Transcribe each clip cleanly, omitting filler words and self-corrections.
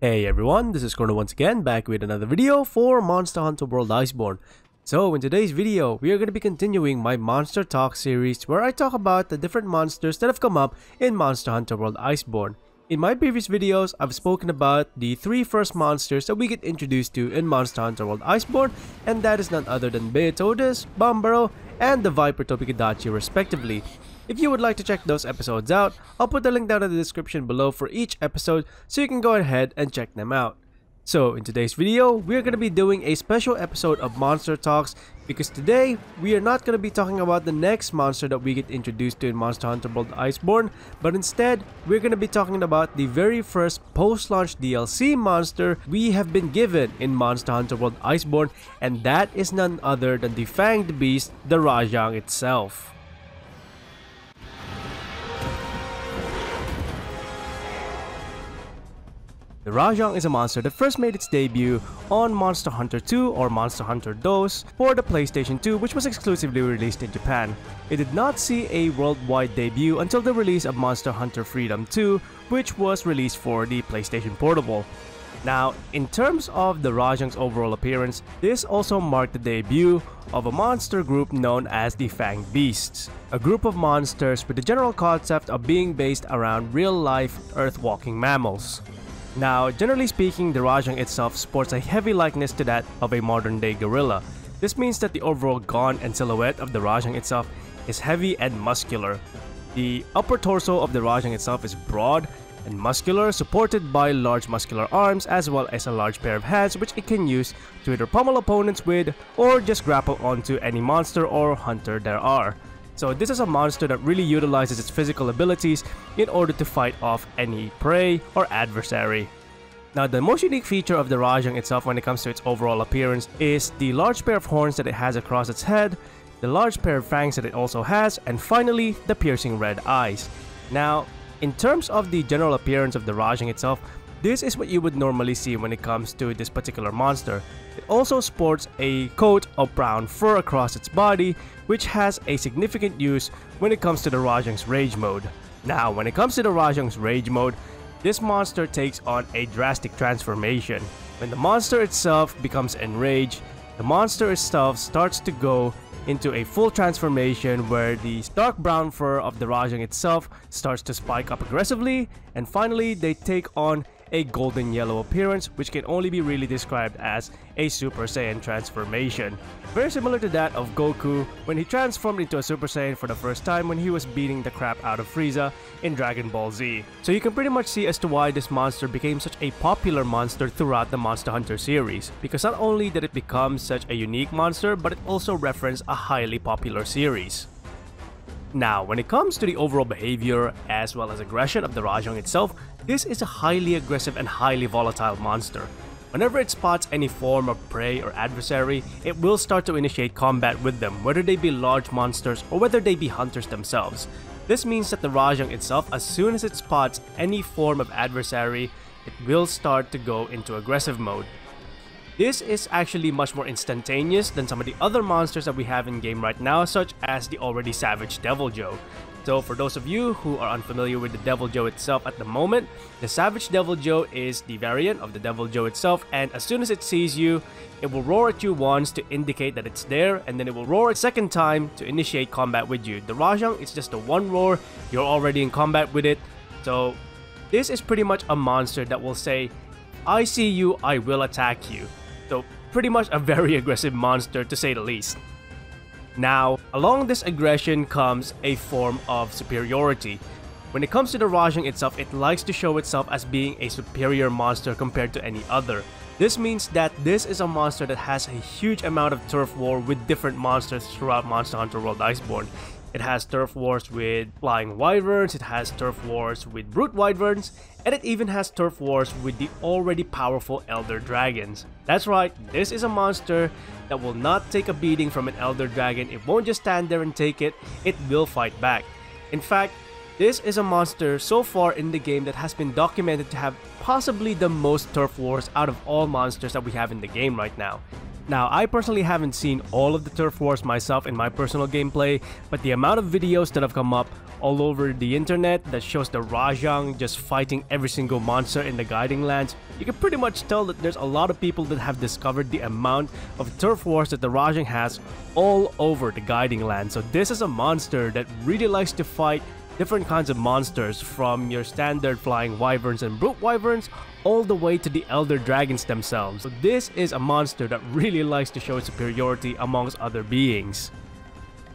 Hey everyone, this is Corner once again, back with another video for Monster Hunter World Iceborne. So in today's video, we are going to be continuing my Monster Talk series where I talk about the different monsters that have come up in Monster Hunter World Iceborne. In my previous videos, I've spoken about the three first monsters that we get introduced to in Monster Hunter World Iceborne, and that is none other than Beotodus, Bombaro, and the Viper Topikidachi respectively. If you would like to check those episodes out, I'll put the link down in the description below for each episode so you can go ahead and check them out. So in today's video, we're going to be doing a special episode of Monster Talks because today we are not going to be talking about the next monster that we get introduced to in Monster Hunter World Iceborne, but instead we're going to be talking about the very first post-launch DLC monster we have been given in Monster Hunter World Iceborne, and that is none other than the Fanged Beast, the Rajang itself. The Rajang is a monster that first made its debut on Monster Hunter 2 or Monster Hunter DOS for the PlayStation 2, which was exclusively released in Japan. It did not see a worldwide debut until the release of Monster Hunter Freedom 2, which was released for the PlayStation Portable. Now, in terms of the Rajang's overall appearance, this also marked the debut of a monster group known as the Fanged Beasts, a group of monsters with the general concept of being based around real-life earth-walking mammals. Now, generally speaking, the Rajang itself sports a heavy likeness to that of a modern-day gorilla. This means that the overall gaunt and silhouette of the Rajang itself is heavy and muscular. The upper torso of the Rajang itself is broad and muscular, supported by large muscular arms as well as a large pair of hands which it can use to either pummel opponents with or just grapple onto any monster or hunter there are. So this is a monster that really utilizes its physical abilities in order to fight off any prey or adversary. Now, the most unique feature of the Rajang itself when it comes to its overall appearance is the large pair of horns that it has across its head, the large pair of fangs that it also has, and finally, the piercing red eyes. Now, in terms of the general appearance of the Rajang itself, this is what you would normally see when it comes to this particular monster. It also sports a coat of brown fur across its body, which has a significant use when it comes to the Rajang's Rage mode. Now, when it comes to the Rajang's Rage mode, this monster takes on a drastic transformation. When the monster itself becomes enraged, the monster itself starts to go into a full transformation where the dark brown fur of the Rajang itself starts to spike up aggressively, and finally they take on a golden yellow appearance, which can only be really described as a Super Saiyan transformation. Very similar to that of Goku when he transformed into a Super Saiyan for the first time when he was beating the crap out of Frieza in Dragon Ball Z. So you can pretty much see as to why this monster became such a popular monster throughout the Monster Hunter series, because not only did it become such a unique monster, but it also referenced a highly popular series. Now, when it comes to the overall behavior as well as aggression of the Rajang itself, this is a highly aggressive and highly volatile monster. Whenever it spots any form of prey or adversary, it will start to initiate combat with them, whether they be large monsters or whether they be hunters themselves. This means that the Rajang itself, as soon as it spots any form of adversary, it will start to go into aggressive mode. This is actually much more instantaneous than some of the other monsters that we have in game right now, such as the already savage Deviljho. So for those of you who are unfamiliar with the Deviljho itself at the moment, the Savage Deviljho is the variant of the Deviljho itself, and as soon as it sees you, it will roar at you once to indicate that it's there, and then it will roar a second time to initiate combat with you. The Rajang, it's just a one roar, you're already in combat with it. So this is pretty much a monster that will say, I see you, I will attack you. So pretty much a very aggressive monster to say the least. Now, along this aggression comes a form of superiority. When it comes to the Rajang itself, it likes to show itself as being a superior monster compared to any other. This means that this is a monster that has a huge amount of turf war with different monsters throughout Monster Hunter World Iceborne. It has turf wars with flying wyverns, it has turf wars with brute wyverns, and it even has turf wars with the already powerful elder dragons. That's right, this is a monster that will not take a beating from an elder dragon. It won't just stand there and take it, it will fight back. In fact, this is a monster so far in the game that has been documented to have possibly the most turf wars out of all monsters that we have in the game right now. Now, I personally haven't seen all of the turf wars myself in my personal gameplay, but the amount of videos that have come up all over the internet that shows the Rajang just fighting every single monster in the Guiding Lands, you can pretty much tell that there's a lot of people that have discovered the amount of turf wars that the Rajang has all over the Guiding Lands. So this is a monster that really likes to fight different kinds of monsters, from your standard flying wyverns and brute wyverns all the way to the elder dragons themselves. So this is a monster that really likes to show superiority amongst other beings.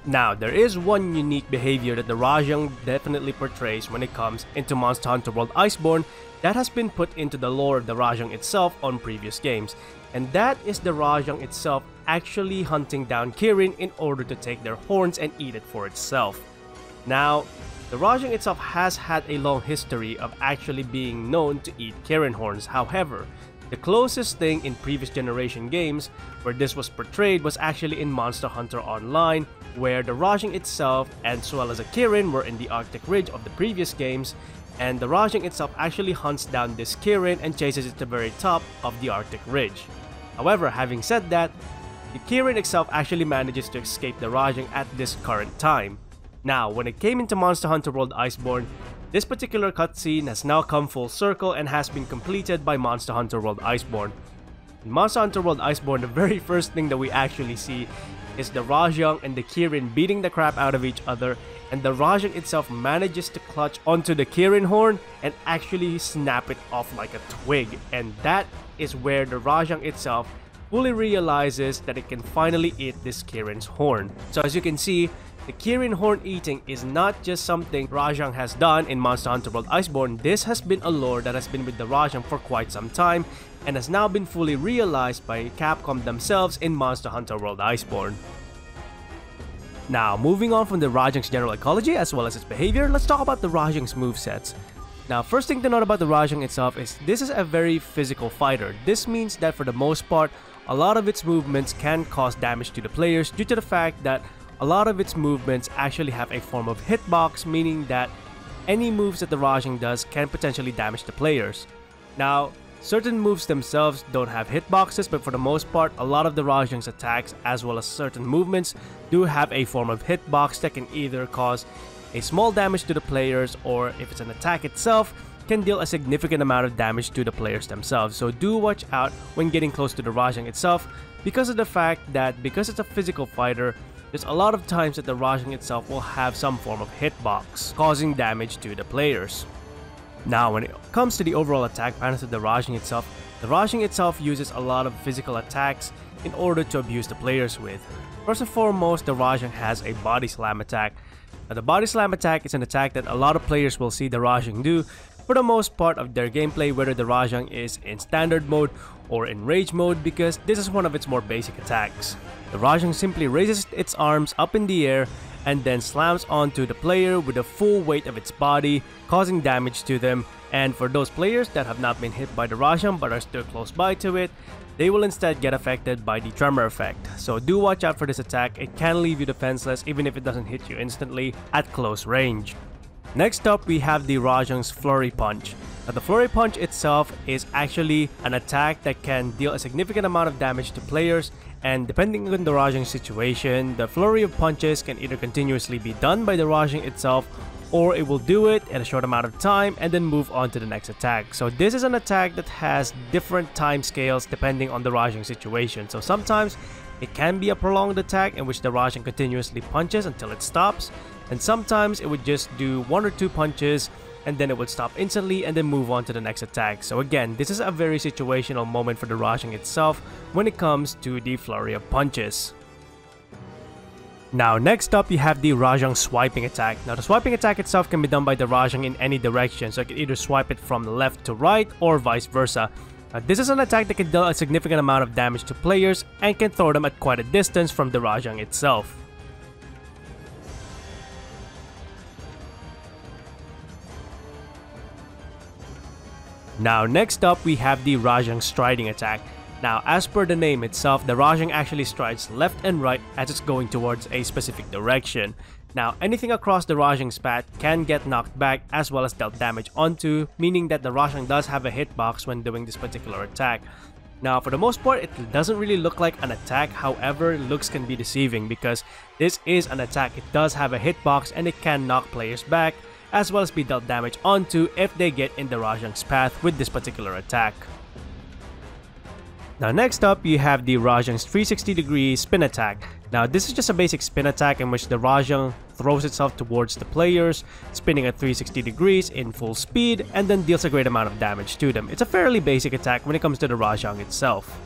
Now, there is one unique behavior that the Rajang definitely portrays when it comes into Monster Hunter World Iceborne that has been put into the lore of the Rajang itself on previous games, and that is the Rajang itself actually hunting down Kirin in order to take their horns and eat it for itself. Now, the Rajang itself has had a long history of actually being known to eat Kirin horns. However, the closest thing in previous generation games where this was portrayed was actually in Monster Hunter Online, where the Rajang itself as well as a Kirin were in the Arctic Ridge of the previous games, and the Rajang itself actually hunts down this Kirin and chases it to the very top of the Arctic Ridge. However, having said that, the Kirin itself actually manages to escape the Rajang at this current time. Now, when it came into Monster Hunter World Iceborne, this particular cutscene has now come full circle and has been completed by Monster Hunter World Iceborne. In Monster Hunter World Iceborne, the very first thing that we actually see is the Rajang and the Kirin beating the crap out of each other, and the Rajang itself manages to clutch onto the Kirin horn and actually snap it off like a twig, and that is where the Rajang itself fully realizes that it can finally eat this Kirin's horn. So as you can see, the Kirin horn eating is not just something Rajang has done in Monster Hunter World Iceborne. This has been a lore that has been with the Rajang for quite some time and has now been fully realized by Capcom themselves in Monster Hunter World Iceborne. Now, moving on from the Rajang's general ecology as well as its behavior, let's talk about the Rajang's movesets. Now, first thing to note about the Rajang itself is this is a very physical fighter. This means that for the most part, a lot of its movements can cause damage to the players due to the fact that a lot of its movements actually have a form of hitbox, meaning that any moves that the Rajang does can potentially damage the players. Now, certain moves themselves don't have hitboxes, but for the most part, a lot of the Rajang's attacks as well as certain movements do have a form of hitbox that can either cause a small damage to the players, or if it's an attack itself, can deal a significant amount of damage to the players themselves. So do watch out when getting close to the Rajang itself, because of the fact that because it's a physical fighter, there's a lot of times that the Rajang itself will have some form of hitbox, causing damage to the players. Now, when it comes to the overall attack patterns of the Rajang itself uses a lot of physical attacks in order to abuse the players with. First and foremost, the Rajang has a body slam attack. Now, the body slam attack is an attack that a lot of players will see the Rajang do for the most part of their gameplay, whether the Rajang is in standard mode or in rage mode, because this is one of its more basic attacks. The Rajang simply raises its arms up in the air and then slams onto the player with the full weight of its body, causing damage to them. And for those players that have not been hit by the Rajang but are still close by to it, they will instead get affected by the tremor effect. So do watch out for this attack. It can leave you defenseless even if it doesn't hit you instantly at close range. Next up, we have the Rajang's Flurry Punch. Now, the Flurry Punch itself is actually an attack that can deal a significant amount of damage to players, and depending on the Rajang situation, the flurry of punches can either continuously be done by the Rajang itself, or it will do it in a short amount of time and then move on to the next attack. So this is an attack that has different time scales depending on the Rajang situation. So sometimes it can be a prolonged attack in which the Rajang continuously punches until it stops, and sometimes it would just do 1 or 2 punches and then it would stop instantly and then move on to the next attack. So again, this is a very situational moment for the Rajang itself when it comes to the flurry of punches. Now, next up, you have the Rajang swiping attack. Now, the swiping attack itself can be done by the Rajang in any direction, so it can either swipe it from left to right or vice versa. This is an attack that can deal a significant amount of damage to players and can throw them at quite a distance from the Rajang itself. Now, next up, we have the Rajang striding attack. Now, as per the name itself, the Rajang actually strides left and right as it's going towards a specific direction. Now, anything across the Rajang's path can get knocked back as well as dealt damage onto, meaning that the Rajang does have a hitbox when doing this particular attack. Now, for the most part, it doesn't really look like an attack. However, looks can be deceiving because this is an attack. It does have a hitbox and it can knock players back, as well as be dealt damage onto if they get in the Rajang's path with this particular attack. Now next up, you have the Rajang's 360-degree spin attack. Now this is just a basic spin attack in which the Rajang throws itself towards the players, spinning at 360 degrees in full speed, and then deals a great amount of damage to them. It's a fairly basic attack when it comes to the Rajang itself.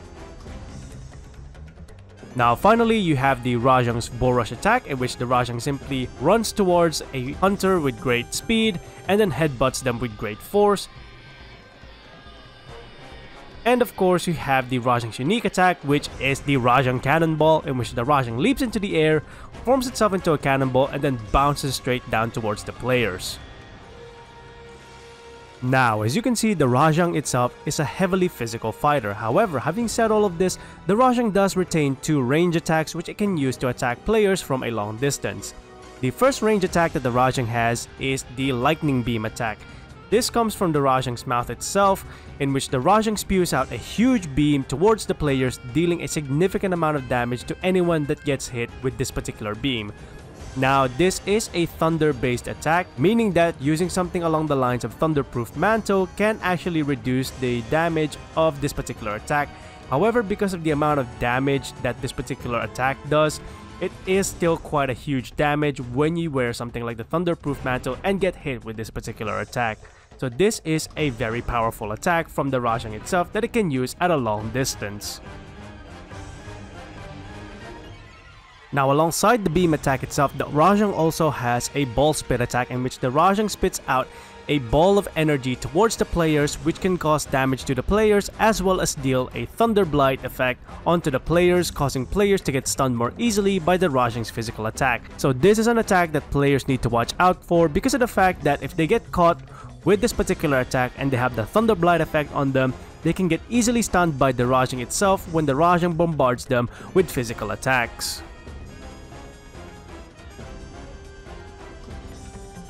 Now finally, you have the Rajang's Bull Rush attack, in which the Rajang simply runs towards a hunter with great speed and then headbutts them with great force. And of course, you have the Rajang's unique attack, which is the Rajang Cannonball, in which the Rajang leaps into the air, forms itself into a cannonball, and then bounces straight down towards the players. Now, as you can see, the Rajang itself is a heavily physical fighter. However, having said all of this, the Rajang does retain two range attacks which it can use to attack players from a long distance. The first range attack that the Rajang has is the Lightning Beam attack. This comes from the Rajang's mouth itself, in which the Rajang spews out a huge beam towards the players, dealing a significant amount of damage to anyone that gets hit with this particular beam. Now, this is a thunder-based attack, meaning that using something along the lines of Thunderproof Mantle can actually reduce the damage of this particular attack. However, because of the amount of damage that this particular attack does, it is still quite a huge damage when you wear something like the Thunderproof Mantle and get hit with this particular attack. So this is a very powerful attack from the Rajang itself that it can use at a long distance. Now, alongside the beam attack itself, the Rajang also has a ball spit attack, in which the Rajang spits out a ball of energy towards the players, which can cause damage to the players as well as deal a Thunder Blight effect onto the players, causing players to get stunned more easily by the Rajang's physical attack. So this is an attack that players need to watch out for because of the fact that if they get caught with this particular attack and they have the Thunder Blight effect on them, they can get easily stunned by the Rajang itself when the Rajang bombards them with physical attacks.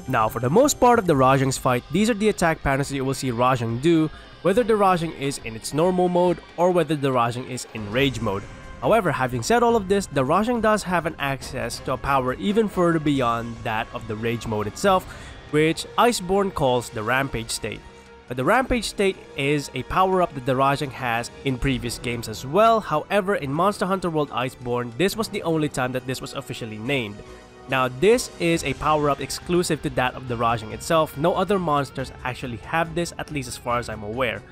Now, for the most part of the Rajang's fight, these are the attack patterns that you will see Rajang do, whether the Rajang is in its normal mode or whether the Rajang is in rage mode. However, having said all of this, the Rajang does have an access to a power even further beyond that of the rage mode itself, which Iceborne calls the Rampage state. But the Rampage state is a power-up that the Rajang has in previous games as well. However, in Monster Hunter World Iceborne, this was the only time that this was officially named. Now, this is a power-up exclusive to that of the Rajang itself. No other monsters actually have this, at least as far as I'm aware.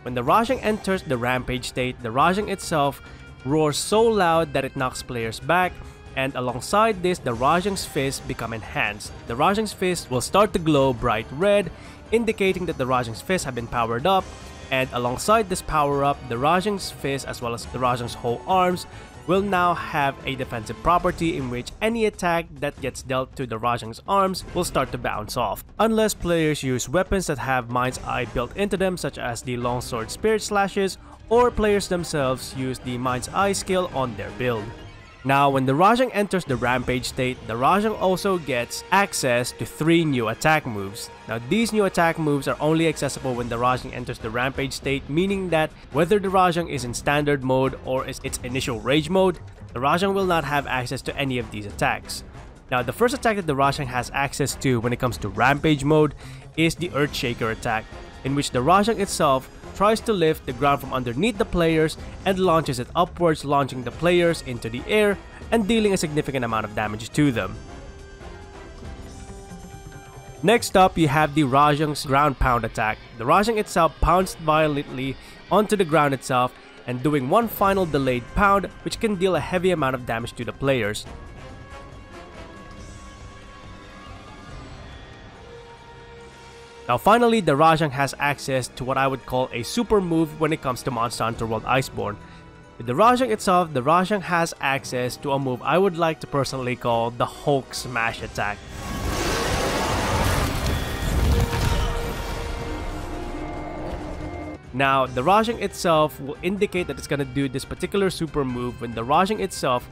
When the Rajang enters the Rampage state, the Rajang itself roars so loud that it knocks players back, and alongside this, the Rajang's fists become enhanced. The Rajang's fists will start to glow bright red, indicating that the Rajang's fists have been powered up, and alongside this power-up, the Rajang's fists as well as the Rajang's whole arms will now have a defensive property in which any attack that gets dealt to the Rajang's arms will start to bounce off, unless players use weapons that have Mind's Eye built into them, such as the Longsword Spirit Slashes, or players themselves use the Mind's Eye skill on their build. Now, when the Rajang enters the Rampage state, the Rajang also gets access to 3 new attack moves. Now, these new attack moves are only accessible when the Rajang enters the Rampage state, meaning that whether the Rajang is in standard mode or is its initial rage mode, the Rajang will not have access to any of these attacks. Now, the first attack that the Rajang has access to when it comes to Rampage mode is the Earthshaker attack, in which the Rajang itself tries to lift the ground from underneath the players and launches it upwards, launching the players into the air and dealing a significant amount of damage to them. Next up, you have the Rajang's Ground Pound attack. The Rajang itself pounds violently onto the ground itself and doing one final delayed pound, which can deal a heavy amount of damage to the players. Now finally, the Rajang has access to what I would call a super move when it comes to Monster Hunter World Iceborne. With the Rajang itself, the Rajang has access to a move I would like to personally call the Hulk Smash attack. Now, the Rajang itself will indicate that it's gonna do this particular super move when the Rajang itself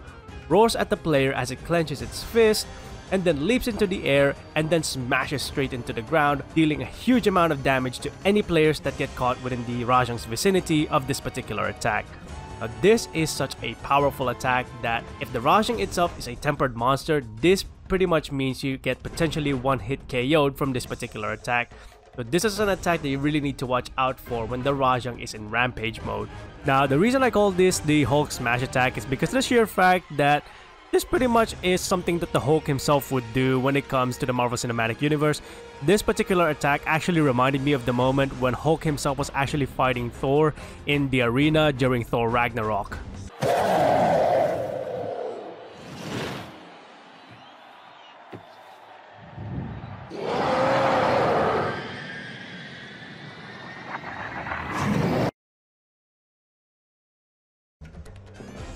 roars at the player as it clenches its fist, and then leaps into the air and then smashes straight into the ground, dealing a huge amount of damage to any players that get caught within the Rajang's vicinity of this particular attack. Now, this is such a powerful attack that if the Rajang itself is a tempered monster, this pretty much means you get potentially one hit KO'd from this particular attack. So this is an attack that you really need to watch out for when the Rajang is in rampage mode. Now, the reason I call this the Hulk smash attack is because of the sheer fact that this pretty much is something that the Hulk himself would do when it comes to the Marvel Cinematic Universe. This particular attack actually reminded me of the moment when Hulk himself was actually fighting Thor in the arena during Thor Ragnarok.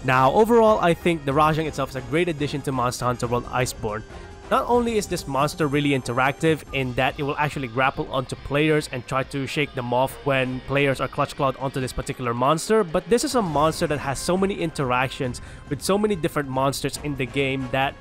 Now, overall, I think the Rajang itself is a great addition to Monster Hunter World Iceborne. Not only is this monster really interactive in that it will actually grapple onto players and try to shake them off when players are clutch clawed onto this particular monster, but this is a monster that has so many interactions with so many different monsters in the game that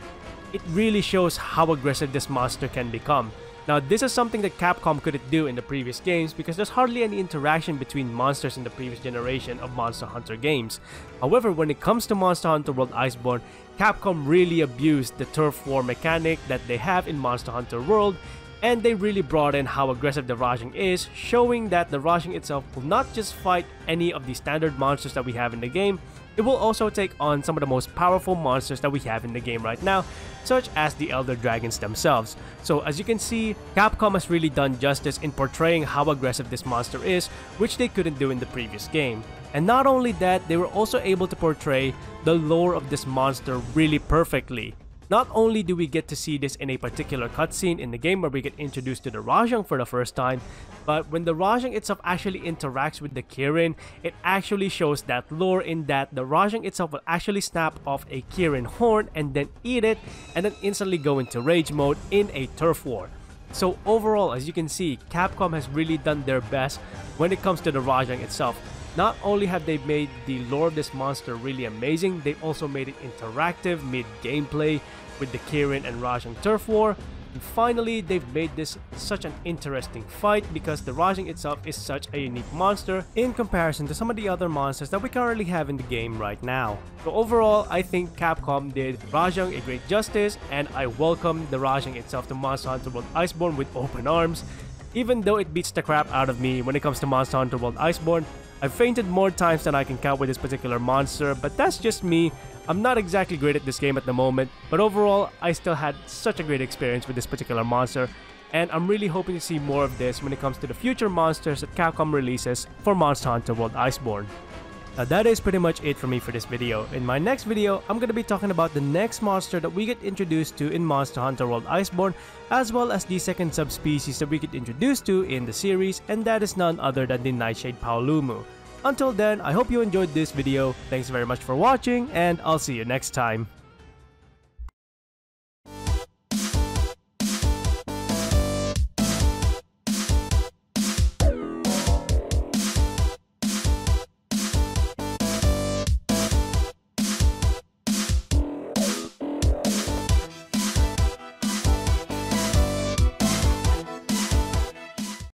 it really shows how aggressive this monster can become. Now, this is something that Capcom couldn't do in the previous games because there's hardly any interaction between monsters in the previous generation of Monster Hunter games. However, when it comes to Monster Hunter World Iceborne, Capcom really abused the turf war mechanic that they have in Monster Hunter World, and they really brought in how aggressive the Rajang is, showing that the Rajang itself will not just fight any of the standard monsters that we have in the game, it will also take on some of the most powerful monsters that we have in the game right now, such as the Elder Dragons themselves. So as you can see, Capcom has really done justice in portraying how aggressive this monster is, which they couldn't do in the previous game. And not only that, they were also able to portray the lore of this monster really perfectly. Not only do we get to see this in a particular cutscene in the game where we get introduced to the Rajang for the first time, but when the Rajang itself actually interacts with the Kirin, it actually shows that lore in that the Rajang itself will actually snap off a Kirin horn and then eat it and then instantly go into rage mode in a turf war. So overall, as you can see, Capcom has really done their best when it comes to the Rajang itself. Not only have they made the lore of this monster really amazing, they also made it interactive mid-gameplay with the Kirin and Rajang turf war. And finally, they've made this such an interesting fight because the Rajang itself is such a unique monster in comparison to some of the other monsters that we currently have in the game right now. So overall, I think Capcom did Rajang a great justice, and I welcome the Rajang itself to Monster Hunter World Iceborne with open arms. Even though it beats the crap out of me when it comes to Monster Hunter World Iceborne, I've fainted more times than I can count with this particular monster, but that's just me. I'm not exactly great at this game at the moment, but overall, I still had such a great experience with this particular monster, and I'm really hoping to see more of this when it comes to the future monsters that Capcom releases for Monster Hunter World Iceborne. Now that is pretty much it for me for this video. In my next video, I'm going to be talking about the next monster that we get introduced to in Monster Hunter World Iceborne, as well as the second subspecies that we get introduced to in the series, and that is none other than the Nightshade Paolumu. Until then, I hope you enjoyed this video. Thanks very much for watching, and I'll see you next time.